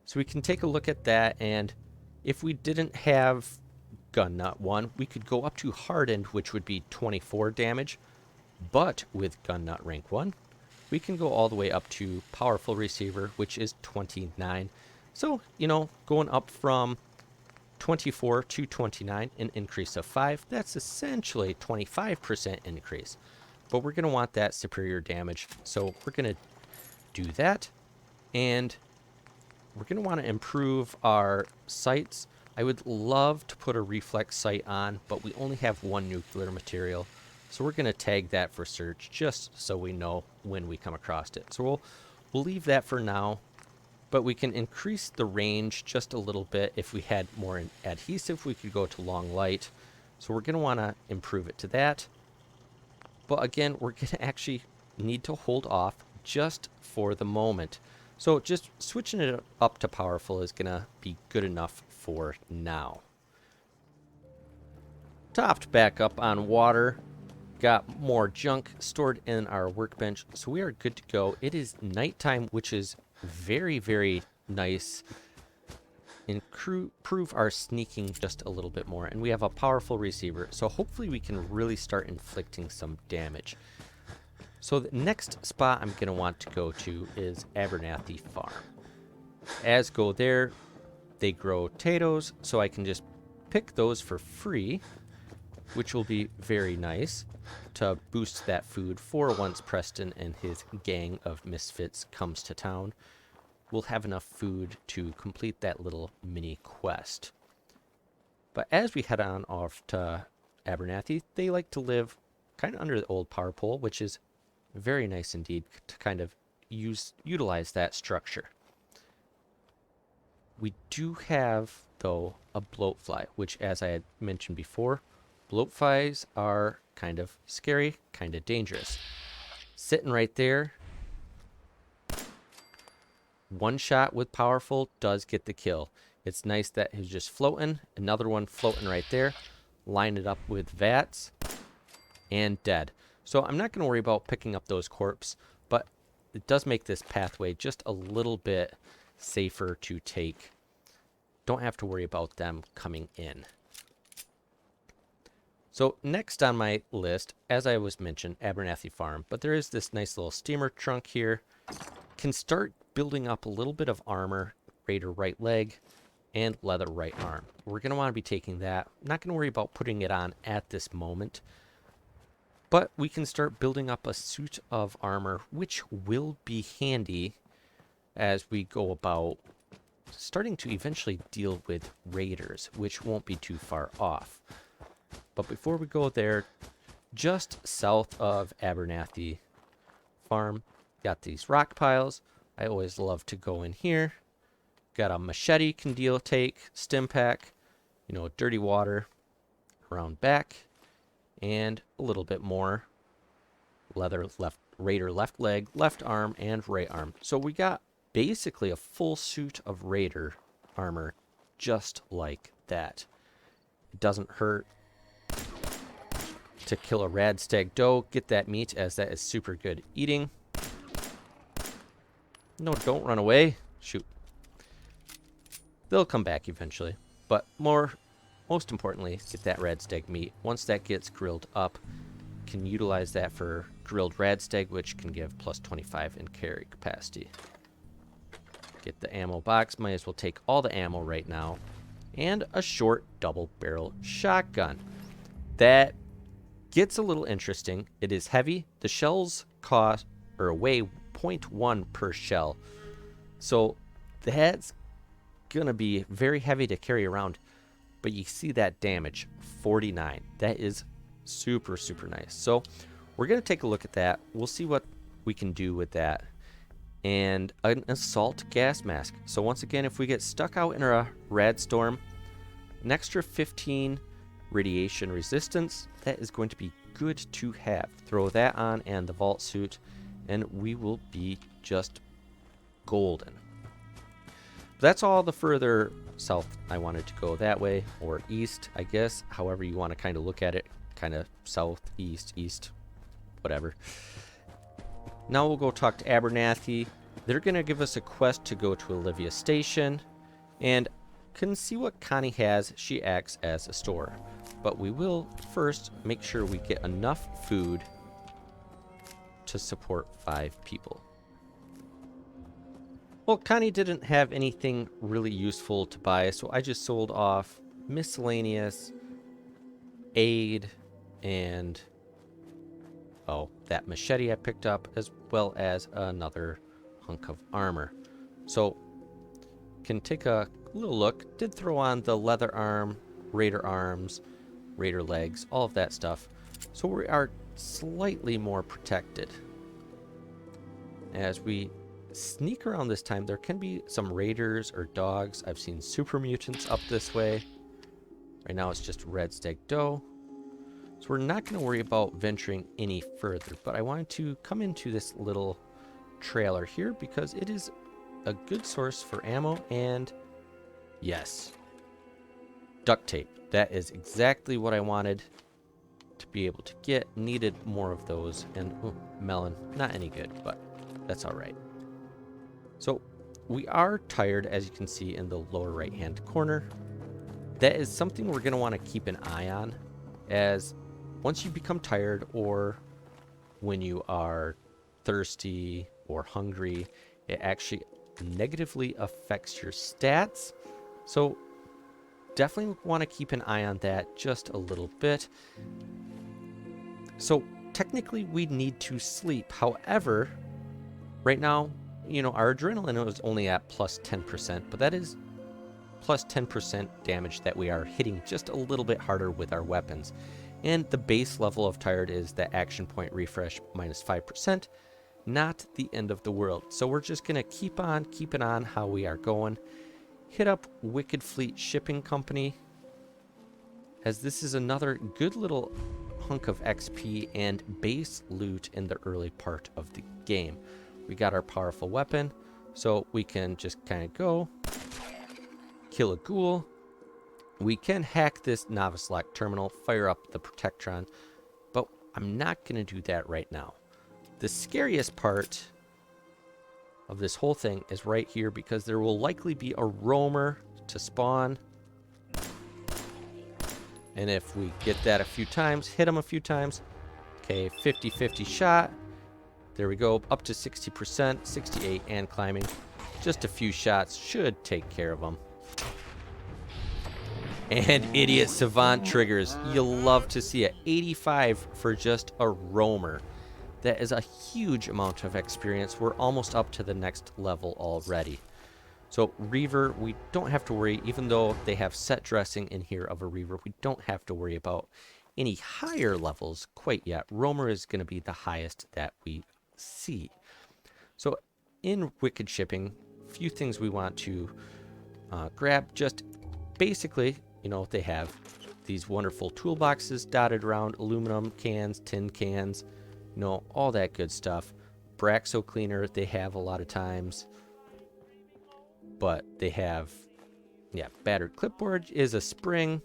So we can take a look at that, and if we didn't have gun nut 1, we could go up to hardened, which would be 24 damage. But with gun nut rank 1, we can go all the way up to powerful receiver, which is 29. So, you know, going up from 24 to 29, an increase of 5, that's essentially 25% increase. But we're going to want that superior damage, so we're going to do that, and we're going to want to improve our sights. I would love to put a reflex sight on, but we only have 1 nuclear material, so we're going to tag that for search just so we know when we come across it. So we'll leave that for now, but we can increase the range just a little bit. If we had more adhesive, we could go to long light, so we're going to want to improve it to that. But again, we're going to actually need to hold off just for the moment. So just switching it up to powerful is going to be good enough for now. Topped back up on water. Got more junk stored in our workbench, so we are good to go. It is nighttime, which is very, very nice. Improve our sneaking just a little bit more, and we have a powerful receiver, so hopefully we can really start inflicting some damage. So the next spot I'm going to want to go to is Permadeath Farm. As go there, they grow potatoes, so I can just pick those for free, which will be very nice to boost that food for once Preston and his gang of misfits comes to town. We'll have enough food to complete that little mini quest. But as we head on off to Permadeath, they like to live kind of under the old power pole, which is very nice indeed to kind of utilize that structure. We do have, though, a bloatfly, which, as I had mentioned before, bloatflies are kind of scary, kind of dangerous. Sitting right there, 1 shot with powerful does get the kill. It's nice that he's just floating. Another one floating right there. Line it up with vats. And dead. So I'm not going to worry about picking up those corpses, but it does make this pathway just a little bit safer to take. Don't have to worry about them coming in. So next on my list, as I was mentioned, Permadeath Farm, but there is this nice little steamer trunk here. Can start building up a little bit of armor, raider right leg, and leather right arm. We're going to want to be taking that. I'm not going to worry about putting it on at this moment, but we can start building up a suit of armor, which will be handy as we go about starting to eventually deal with raiders, which won't be too far off. But before we go there, just south of Permadeath Farm, got these rock piles. I always love to go in here. Got a machete can take, stim pack, you know, dirty water around back, and a little bit more leather left raider left leg, left arm, and right arm. So we got basically a full suit of raider armor just like that. It doesn't hurt to kill a rad stag doe, get that meat, as that is super good eating. No, don't run away. Shoot. They'll come back eventually. But most importantly, get that rad stag meat. Once that gets grilled up, can utilize that for grilled rad stag, which can give plus 25 in carry capacity. Get the ammo box. Might as well take all the ammo right now. And a short double barrel shotgun. That gets a little interesting. It is heavy. The shells cost or weigh 0.1 per shell. So that's gonna be very heavy to carry around. But you see that damage, 49. That is super, super nice. So we're gonna take a look at that. We'll see what we can do with that. And an assault gas mask. So once again, if we get stuck out in a rad storm, an extra 15 radiation resistance, that is going to be good to have. Throw that on and the vault suit, and we will be just golden. That's all the further south I wanted to go, that way, or east, I guess, however you want to kind of look at it. Kind of south, east, whatever. Now we'll go talk to Abernathy. They're going to give us a quest to go to Olivia Station and can see what Connie has. She acts as a store. But we will first make sure we get enough food to support 5 people. Well, Connie didn't have anything really useful to buy, so I just sold off miscellaneous aid and that machete I picked up, as well as another hunk of armor. So can take a little look. Did throw on the leather arm, raider arms, raider legs, all of that stuff. So we are slightly more protected. As we sneak around this time, there can be some raiders or dogs. I've seen super mutants up this way. Right now it's just red stag doe. So we're not going to worry about venturing any further, but I wanted to come into this little trailer here because it is a good source for ammo and, yes, duct tape. That is exactly what I wanted to be able to get. Needed more of those. And melon, not any good, but that's all right. So we are tired, as you can see in the lower right hand corner. That is something we're going to want to keep an eye on, as once you become tired, or when you are thirsty or hungry, it actually negatively affects your stats. So definitely want to keep an eye on that just a little bit. So technically we need to sleep. However, right now, you know, our adrenaline is only at plus 10%, but that is plus 10% damage that we are hitting just a little bit harder with our weapons. And the base level of tired is the action point refresh minus 5%, not the end of the world. So we're just going to keep on keeping on how we are going. Hit up Wicked Fleet Shipping Company, as this is another good little hunk of XP and base loot in the early part of the game. We got our powerful weapon, so we can just kind of go kill a ghoul. We can hack this novice lock terminal, fire up the protectron, but I'm not going to do that right now. The scariest part of this whole thing is right here, because there will likely be a roamer to spawn. And if we get that a few times, hit them a few times, okay, 50-50 shot. There we go, up to 60%, 68, and climbing. Just a few shots should take care of them. And idiot savant triggers. You'll love to see it. 85 for just a roamer. That is a huge amount of experience. We're almost up to the next level already. So Reaver, we don't have to worry, even though they have set dressing in here of a Reaver, we don't have to worry about any higher levels quite yet. Roamer is going to be the highest that we see. So in Wicked Shipping, a few things we want to grab. Just basically, you know, they have these wonderful toolboxes dotted around, aluminum cans, tin cans, all that good stuff. Braxo cleaner they have a lot of times, but they have, yeah, battered clipboard is a spring.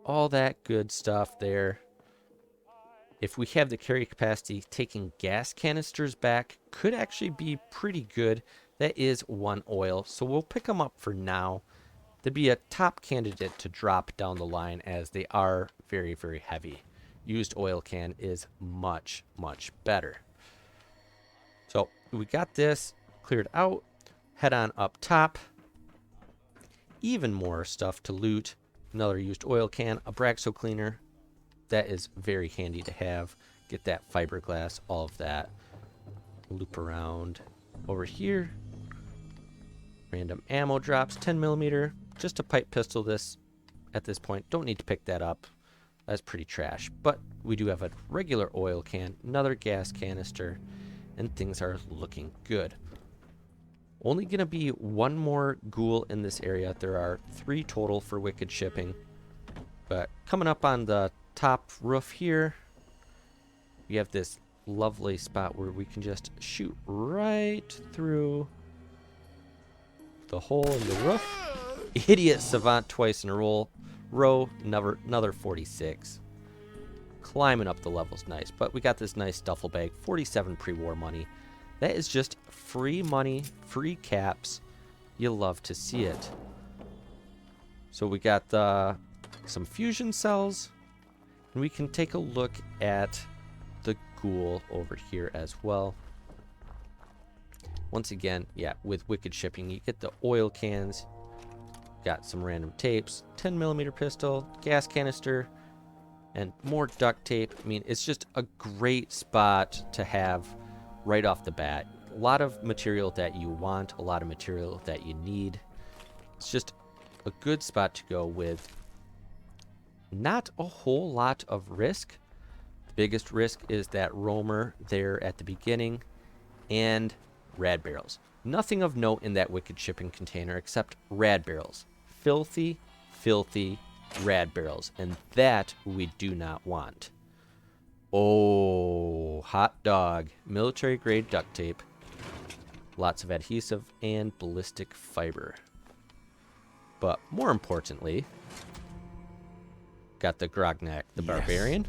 All that good stuff there. If we have the carry capacity, taking gas canisters back could actually be pretty good. That is 1 oil, so we'll pick them up for now. They'd be a top candidate to drop down the line as they are very, very heavy. Used oil can is much, much better. So we got this cleared out. Head on up top. Even more stuff to loot. Another used oil can, a Braxo cleaner. That is very handy to have. Get that fiberglass, all of that. Loop around over here. Random ammo drops, 10mm. Just a pipe pistol this at this point. Don't need to pick that up. That's pretty trash. But we do have a regular oil can, another gas canister, and things are looking good. Only going to be 1 more ghoul in this area. There are 3 total for wicked shipping. But coming up on the top roof here, we have this lovely spot where we can just shoot right through the hole in the roof. Idiot savant twice in a row. Another 46. Climbing up the levels nice. But we got this nice duffel bag, 47 pre-war money. That is just free money, free caps. You love to see it. So we got some fusion cells. And we can take a look at the ghoul over here as well. Once again, yeah, with wicked shipping, you get the oil cans. Got some random tapes, 10mm pistol, gas canister, and more duct tape. I mean, it's just a great spot to have right off the bat. A lot of material that you want, a lot of material that you need. It's just a good spot to go with not a whole lot of risk. The biggest risk is that roamer there at the beginning and rad barrels. Nothing of note in that wicked shipping container except rad barrels. Filthy, filthy rad barrels, and that we do not want. Oh, hot dog. Military grade duct tape. Lots of adhesive and ballistic fiber. But more importantly, got the Grognak, the Barbarian.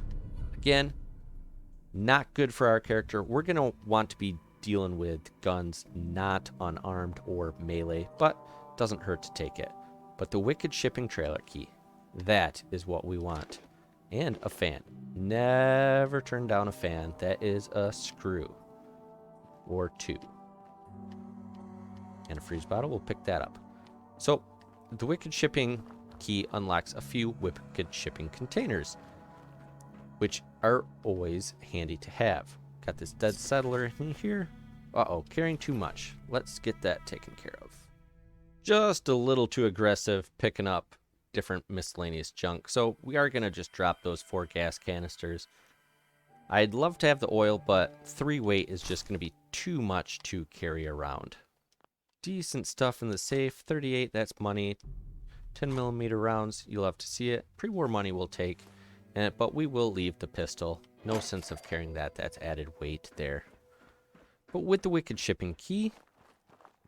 Again, not good for our character. We're going to want to be dealing with guns not unarmed or melee, but doesn't hurt to take it. But the wicked shipping trailer key, that is what we want. And a fan. Never turn down a fan. That is a screw. Or 2. And a freeze bottle, we'll pick that up. So, the wicked shipping key unlocks a few wicked shipping containers, which are always handy to have. Got this dead settler in here. Uh-oh, carrying too much. Let's get that taken care of. Just a little too aggressive picking up different miscellaneous junk. So we are going to just drop those 4 gas canisters. I'd love to have the oil, but 3 weight is just going to be too much to carry around. Decent stuff in the safe. 38, that's money. 10mm rounds, you'll have to see it. Pre-war money we'll take, but we will leave the pistol. No sense of carrying that. That's added weight there. But with the wicked shipping key,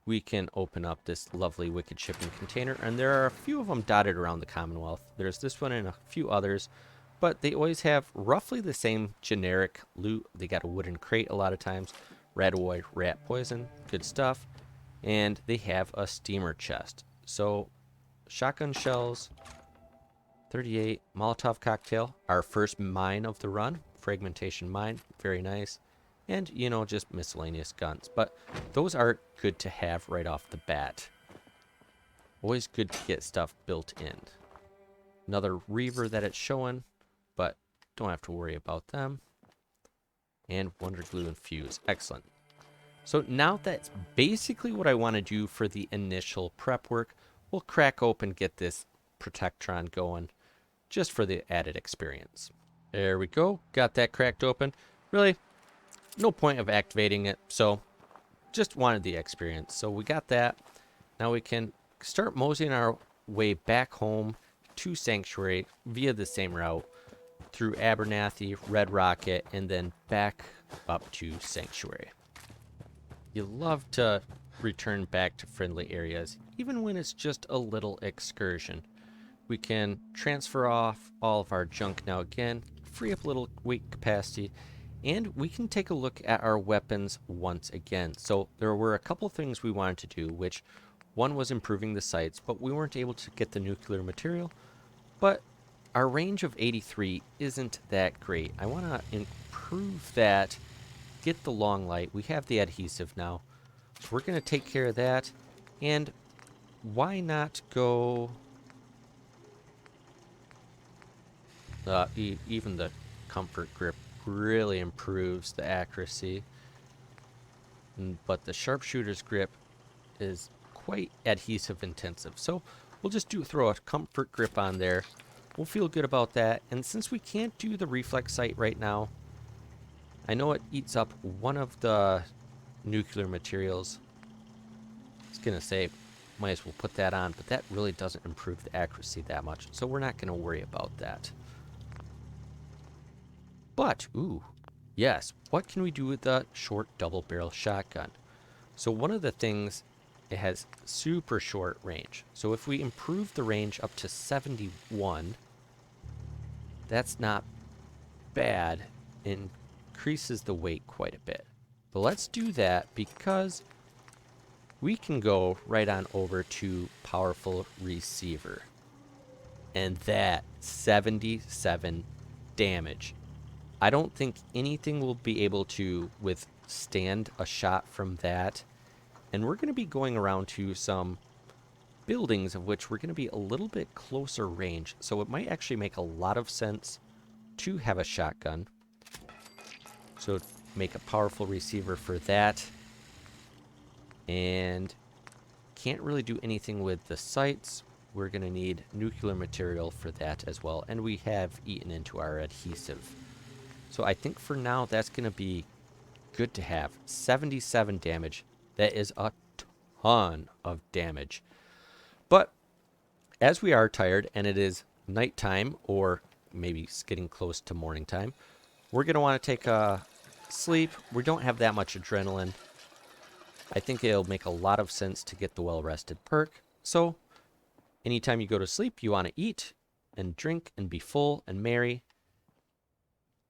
we can open up this lovely wicked shipping container, and there are a few of them dotted around the Commonwealth. There's this one and a few others, but they always have roughly the same generic loot. They got a wooden crate a lot of times, Radawoy rat poison, good stuff, and they have a steamer chest. So shotgun shells, 38, Molotov cocktail, our first mine of the run, fragmentation mine, very nice. And, you know, just miscellaneous guns. But those are good to have right off the bat. Always good to get stuff built in. Another reaver that it's showing, but don't have to worry about them. And Wonder Glue and Fuse. Excellent. So now that's basically what I want to do for the initial prep work. We'll crack open, get this Protectron going, just for the added experience. There we go. Got that cracked open. Really, no point of activating it, so just wanted the experience. So we got that. Now we can start moseying our way back home to Sanctuary via the same route. through Abernathy, Red Rocket, and then back up to Sanctuary. You love to return back to friendly areas, even when it's just a little excursion. We can transfer off all of our junk now again, free up a little weight capacity, and we can take a look at our weapons once again. So there were a couple things we wanted to do, which one was improving the sights, but we weren't able to get the nuclear material. But our range of 83 isn't that great. I want to improve that, get the long light. We have the adhesive now, so we're going to take care of that. And why not go... even the comfort grip really improves the accuracy, but the sharpshooter's grip is quite adhesive intensive. So we'll just throw a comfort grip on there. We'll feel good about that. And since we can't do the reflex sight right now, I know it eats up one of the nuclear materials. I was gonna say, might as well put that on, but that really doesn't improve the accuracy that much, so we're not gonna worry about that. But, ooh, yes, what can we do with the short double barrel shotgun? So one of the things, it has super short range. So if we improve the range up to 71, that's not bad. Increases the weight quite a bit. But let's do that because we can go right on over to powerful receiver. And that 77 damage. I don't think anything will be able to withstand a shot from that. And we're going to be going around to some buildings of which we're going to be a little bit closer range. So it might actually make a lot of sense to have a shotgun. So make a powerful receiver for that. And can't really do anything with the sights. We're going to need nuclear material for that as well. And we have eaten into our adhesive. So I think for now that's going to be good to have. 77 damage. That is a ton of damage. But as we are tired and it is nighttime, or maybe it's getting close to morning time, we're going to want to take a sleep. We don't have that much adrenaline. I think it'll make a lot of sense to get the well-rested perk. So anytime you go to sleep, you want to eat and drink and be full and merry.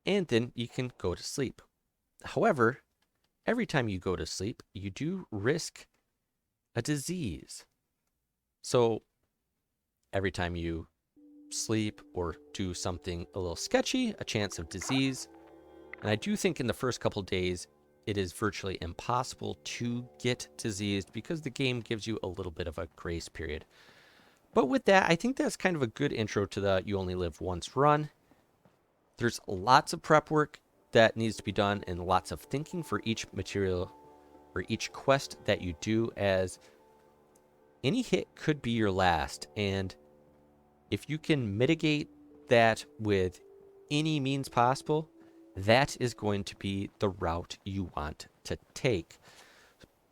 And then you can go to sleep. However, every time you go to sleep, you do risk a disease. So every time you sleep or do something a little sketchy, a chance of disease. And I do think in the first couple days, it is virtually impossible to get diseased because the game gives you a little bit of a grace period. But with that, I think that's kind of a good intro to the You Only Live Once run. There's lots of prep work that needs to be done and lots of thinking for each material or each quest that you do, as any hit could be your last. And if you can mitigate that with any means possible, that is going to be the route you want to take.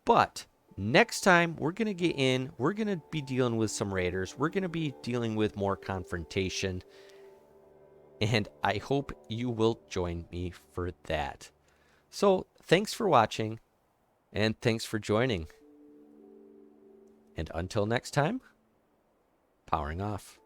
But next time we're going to get in, we're going to be dealing with some raiders. We're going to be dealing with more confrontation. And I hope you will join me for that. So thanks for watching, and thanks for joining. And until next time, powering off.